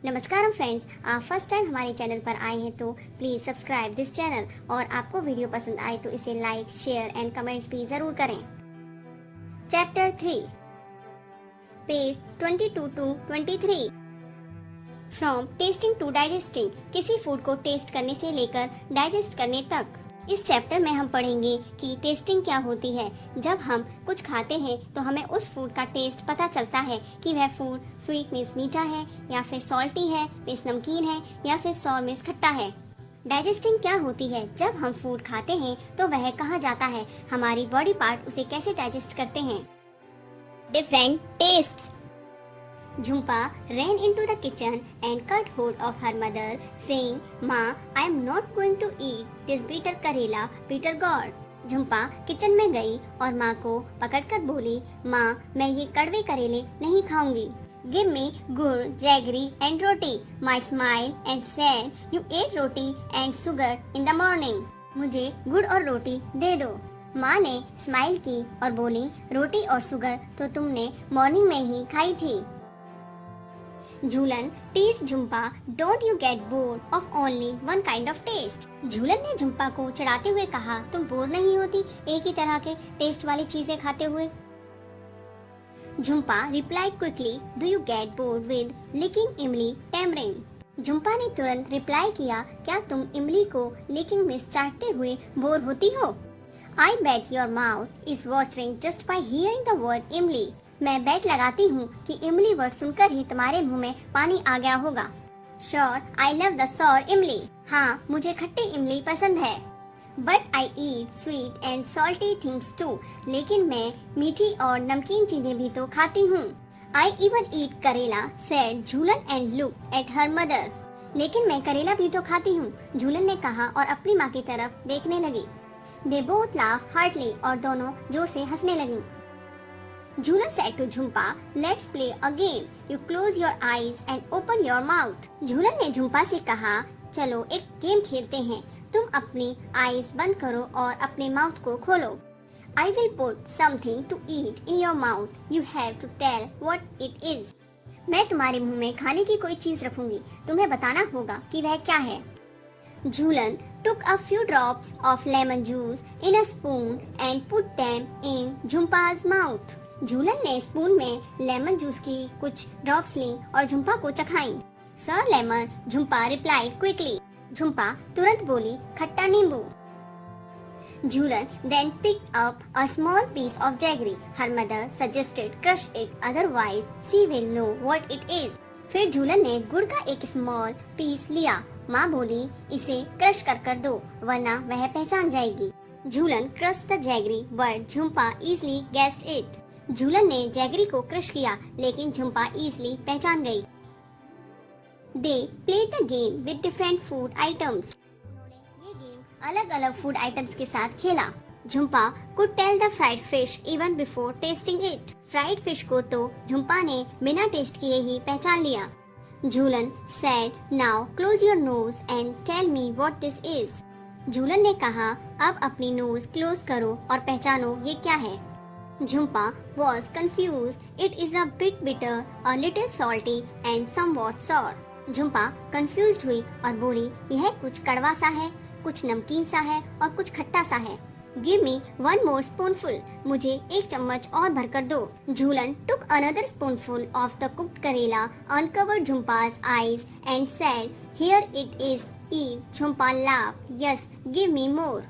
नमस्कार फ्रेंड्स, आप first time हमारे चैनल पर आए हैं तो प्लीज़ सब्सक्राइब दिस चैनल और आपको वीडियो पसंद आए तो इसे लाइक, शेयर एंड कमेंट्स भी ज़रूर करें। Chapter 3, page 22 to 23। From tasting to digesting, किसी फूड को टेस्ट करने से लेकर डाइजेस्ट करने तक। इस चैप्टर में हम पढ़ेंगे कि टेस्टिंग क्या होती है। जब हम कुछ खाते हैं तो हमें उस फूड का टेस्ट पता चलता है कि वह फूड स्वीट मीन्स मीठा है या फिर सॉल्टी है मीन्स नमकीन है या फिर सॉर मीन्स खट्टा है। डाइजेस्टिंग क्या होती है? जब हम फूड खाते हैं तो वह कहाँ जाता है, हमारी बॉडी पार्ट उसे कैसे डाइजेस्ट करते हैं। Different tests. Jhumpa ran into the kitchen and cut hold of her mother, saying, "Ma, I am not going to eat this bitter Karela, bitter gourd." Jhumpa kitchen में गई और माँ को पकड़कर बोली, माँ, मैं ये कड़वे करेले नहीं खाऊंगी। Give me गुड़, jaggery and roti. My smile and said, "You ate roti and sugar in the morning." मुझे गुड़ और रोटी दे दो। माँ ने स्माइल की और बोली, रोटी और शुगर तो तुमने मॉर्निंग में ही खाई थी। Jhulan teases Jhumpa, don't you get bored of only one kind of taste. Jhulan ने झुम्पा को चिढ़ाते हुए कहा, तुम बोर नहीं होती एक ही तरह के टेस्ट वाली चीजें खाते हुए। Jhumpa replied quickly, do you get bored with licking imli tamarind. Jhumpa ने तुरंत रिप्लाई किया, क्या तुम इमली को लिकिंग में चाटते हुए बोर होती हो। I bet your mouth is watering just by hearing the word imli. मैं बेट लगाती हूँ कि इमली वर्ड सुनकर ही तुम्हारे मुंह में पानी आ गया होगा। Sure I love the sour imli. हाँ, मुझे खट्टी इमली पसंद है। But I eat sweet and salty things too. लेकिन मैं मीठी और नमकीन चीजें भी तो खाती हूँ। आई इवन ईट करेला, said Jhulan and look at her mother. लेकिन मैं करेला भी तो खाती हूँ, झूलन ने कहा और अपनी माँ की तरफ देखने लगी। दे बोथ लाफ हार्टली, और दोनों जोर से हंसने लगी। झूलन said to Jhumpa, let's play a game. You close your eyes and open your mouth. झूलन ने झुम्पा से कहा, चलो एक गेम खेलते हैं, तुम अपनी आईज बंद करो और अपने माउथ को खोलो। I will put something to eat in your mouth. You have to tell what it is. मैं तुम्हारे मुंह में खाने की कोई चीज रखूंगी, तुम्हें बताना होगा कि वह क्या है। झूलन took a few drops of lemon juice in a spoon and put them in झुम्पा's mouth. झूलन ने स्पून में लेमन जूस की कुछ ड्रॉप्स ली और झुम्पा को चखाई। Sour lemon, Jhumpa replied quickly. Jhumpa तुरंत बोली, खट्टा नींबू। झूलन then picked up a small piece of jaggery. Her mother suggested crush it, otherwise she will know what it is. फिर झूलन ने गुड़ का एक स्मॉल पीस लिया। माँ बोली, इसे क्रश कर दो, वरना वह पहचान जाएगी। Jhulan crush the jaggery, but Jhumpa easily guessed it. Jhulan ने जैगरी को क्रश किया, लेकिन झुम्पा इजीली पहचान गई। They played the game with different food items. उन्होंने ये गेम अलग अलग फूड आइटम्स के साथ खेला। Jhumpa could tell the fried fish even before tasting it. Fried fish को तो झुम्पा ने बिना टेस्ट किए ही पहचान लिया। झूलन said, now close your nose and tell me what this is. झूलन ने कहा, अब अपनी नोज क्लोज करो और पहचानो ये क्या है। Jhumpa was confused. It is a bit bitter, a little salty and somewhat sour. Jhumpa confused हुई और बोली, यह कुछ कड़वा सा है, कुछ नमकीन सा है और कुछ खट्टा सा है। Give me one more spoonful. मुझे एक चम्मच और भरकर दो। झूलन took another spoonful of the cooked karela, uncovered झुम्पा's eyes and said, here it is, eat. Jhumpa laughed, yes, give me more.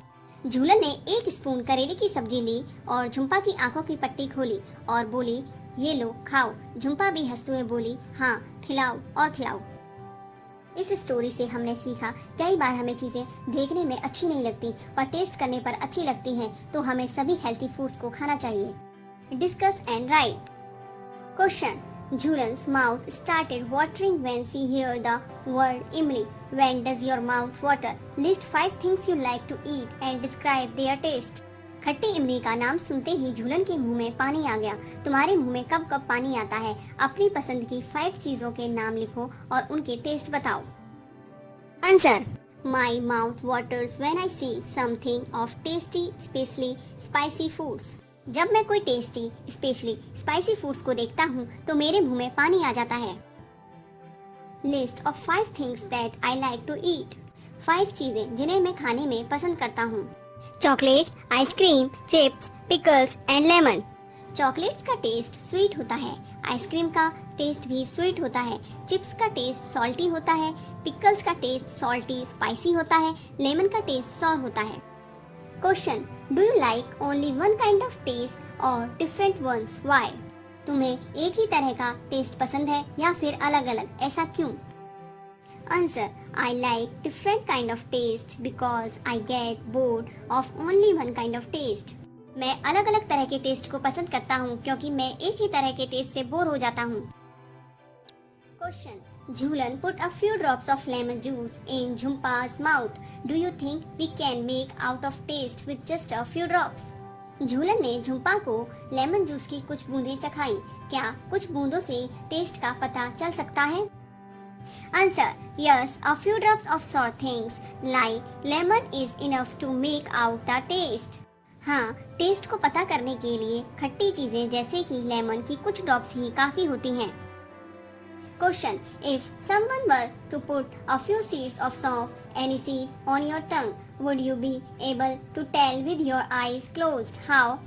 झूलन ने एक स्पून करेले की सब्जी ली और झुम्पा की आंखों की पट्टी खोली और बोली, ये लो खाओ। झुम्पा भी हंसते हुए बोली, हाँ, खिलाओ और खिलाओ। इस स्टोरी से हमने सीखा, कई बार हमें चीजें देखने में अच्छी नहीं लगती पर टेस्ट करने पर अच्छी लगती हैं, तो हमें सभी हेल्थी फूड्स को खाना चाहिए। Discuss and right. Question, Jhulan's mouth started watering when she heard the word imli. When does your mouth water? List 5 things you like to eat and describe their taste. खट्टी इमली का नाम सुनते ही झूलन के मुंह में पानी आ गया। तुम्हारे मुंह में कब कब पानी आता है? अपनी पसंद की 5 चीजों के नाम लिखो और उनके टेस्ट बताओ। Answer, My mouth waters when I see something of tasty, especially spicy foods. जब मैं कोई टेस्टी स्पेशली स्पाइसी फूड्स को देखता हूँ तो मेरे मुंह में पानी आ जाता है। List of 5 things that I like to eat. 5 चीजें जिन्हें मैं खाने में पसंद करता हूँ। Chocolates, ice cream, chips, pickles and lemon. Chocolates का टेस्ट स्वीट होता है, आइसक्रीम का टेस्ट भी स्वीट होता है, चिप्स का टेस्ट सॉल्टी होता है, पिकल्स का टेस्ट सॉल्टी स्पाइसी होता है, लेमन का टेस्ट सॉर होता है। Question, do you like only one kind of taste और डिफरेंट वंस, व्हाई? तुम्हें एक ही तरह का टेस्ट पसंद है या फिर अलग अलग, ऐसा क्यों? Answer, I like different kind of taste because I get bored of only one kind of taste. मैं अलग अलग तरह के टेस्ट को पसंद करता हूँ क्योंकि मैं एक ही तरह के टेस्ट से बोर हो जाता हूँ। Question, Jhulan put a few drops of lemon juice in Jhumpa's mouth. Do you think we can make out of taste with just a few drops? झूलन ने झुम्पा को लेमन जूस की कुछ बूंदें चखाई, क्या कुछ बूंदों से टेस्ट का पता चल सकता है? Answer, yes, a few drops of sour things like lemon is enough to make out the taste. हाँ, टेस्ट को पता करने के लिए खट्टी चीजें जैसे कि लेमन की कुछ ड्रॉप्स ही काफी होती हैं। Question, if someone were to put a few seeds of soft, any seed on your tongue, would you be able to tell with your eyes closed? How?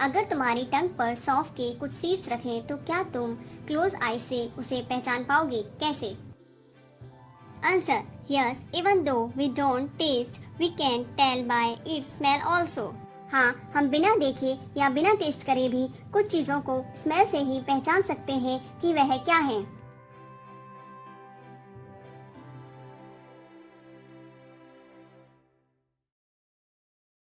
अगर तुम्हारी टंग पर सौंफ के कुछ सीड्स रखें तो क्या तुम क्लोज आई से उसे पहचान पाओगे, कैसे? Answer, yes, even though we don't taste, we can tell by its smell also. हाँ, हम बिना देखे या बिना टेस्ट करे भी कुछ चीजों को स्मेल से ही पहचान सकते हैं कि वह क्या है।